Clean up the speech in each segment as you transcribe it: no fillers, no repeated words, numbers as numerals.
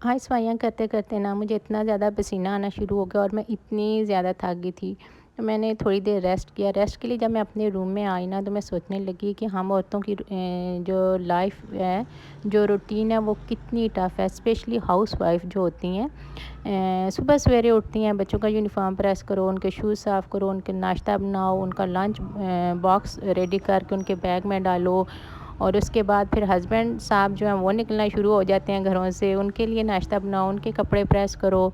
हाँ, सफाइयाँ करते-करते ना मुझे इतना ज़्यादा पसीना आना शुरू हो गया और मैं इतनी ज़्यादा थक गई थी। तो मैंने थोड़ी देर रेस्ट किया। रेस्ट के लिए जब मैं अपने रूम में आई ना, तो मैं सोचने लगी कि हम औरतों की जो लाइफ़ है, जो रूटीन है वो कितनी टफ़ है। स्पेशली हाउसवाइफ़ जो होती हैं, सुबह सवेरे उठती हैं, बच्चों का यूनिफ़ॉर्म प्रेस करो, उनके शूज़ साफ़ करो, उनके नाश्ता बनाओ, उनका लंच बॉक्स रेडी करके उनके बैग में डालो, और उसके बाद फिर हस्बैंड साहब जो हैं वो निकलना शुरू हो जाते हैं घरों से, उनके लिए नाश्ता बनाओ, उनके कपड़े प्रेस करो,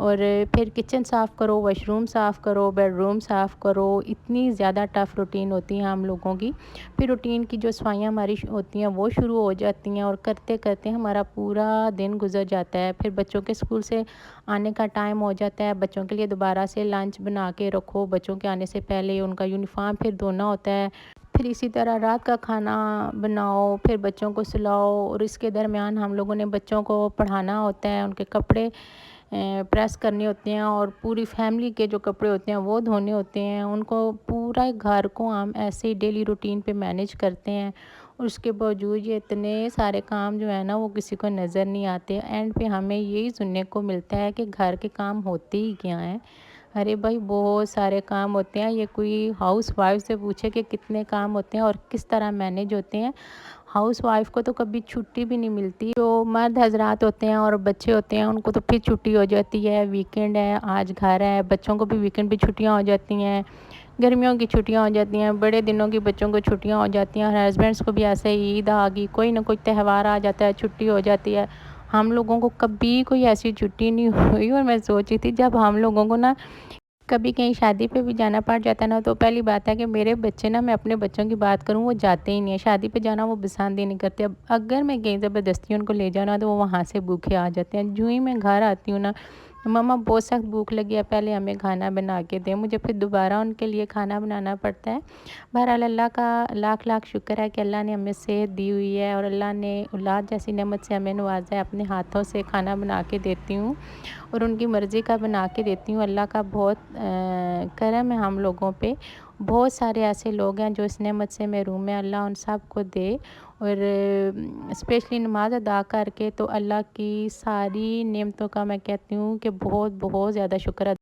और फिर किचन साफ़ करो, वॉशरूम साफ़ करो, बेडरूम साफ़ करो। इतनी ज़्यादा टफ़ रूटीन होती है हम लोगों की। फिर रूटीन की जो सफाइयाँ हमारी होती हैं वो शुरू हो जाती हैं, और करते-करते हमारा पूरा दिन गुज़र जाता है। फिर बच्चों के स्कूल से आने का टाइम हो जाता है, बच्चों के लिए दोबारा से लंच बना के रखो, बच्चों के आने से पहले उनका यूनिफ़ॉर्म फिर धोना होता है। फिर इसी तरह रात का खाना बनाओ, फिर बच्चों को सुलाओ, और इसके दरमियान हम लोगों ने बच्चों को पढ़ाना होता है, उनके कपड़े प्रेस करने होते हैं, और पूरी फैमिली के जो कपड़े होते हैं वो धोने होते हैं। उनको पूरा घर को हम ऐसे ही डेली रूटीन पे मैनेज करते हैं, और उसके बावजूद ये इतने सारे काम जो है ना वो किसी को नज़र नहीं आते। एंड पे हमें यही सुनने को मिलता है कि घर के काम होते ही क्या हैं। अरे भाई, बहुत सारे काम होते हैं। ये कोई हाउसवाइफ से पूछे कि कितने काम होते हैं और किस तरह मैनेज होते हैं। हाउसवाइफ को तो कभी छुट्टी भी नहीं मिलती। जो मर्द हजरात होते हैं और बच्चे होते हैं उनको तो फिर छुट्टी हो जाती है, वीकेंड है, आज घर है। बच्चों को भी वीकेंड पे छुट्टियां हो जाती हैं, गर्मियों की छुट्टियां हो जाती हैं, बड़े दिनों की बच्चों को छुट्टियां हो जाती हैं, और हस्बैंड्स को भी ऐसे ही ईद आ गई, कोई ना कोई त्यौहार आ जाता है, छुट्टी हो जाती है। हम लोगों को कभी कोई ऐसी छुट्टी नहीं हुई। और मैं सोची थी जब हम लोगों को ना कभी कहीं शादी पे भी जाना पड़ जाता है ना, तो पहली बात है कि मेरे बच्चे ना, मैं अपने बच्चों की बात करूँ, वो जाते ही नहीं है शादी पे जाना, वो पसंद ही नहीं करते। अब अगर मैं कहीं ज़बरदस्ती उनको ले जाऊँ ना, तो वो वहाँ से भूखे आ जाते हैं। यूँ ही मैं घर आती हूँ ना, मम्मा बहुत सख्त भूख लगी है, पहले हमें खाना बना के दें। मुझे फिर दोबारा उनके लिए खाना बनाना पड़ता है। बहरहाल अल्लाह का लाख लाख शुक्र है कि अल्लाह ने हमें सेहत दी हुई है, और अल्लाह ने औलाद जैसी नेमत से हमें नवाजा है। अपने हाथों से खाना बना के देती हूँ, और उनकी मर्ज़ी का बना के देती हूँ। अल्लाह का बहुत करम है हम लोगों पे। बहुत सारे ऐसे लोग हैं जो इस नेमत से महरूम हैं। अल्लाह उन सब को दे। और स्पेशली नमाज अदा करके तो अल्लाह की सारी नेमतों का मैं कहती हूँ कि बहुत बहुत ज़्यादा शुक्र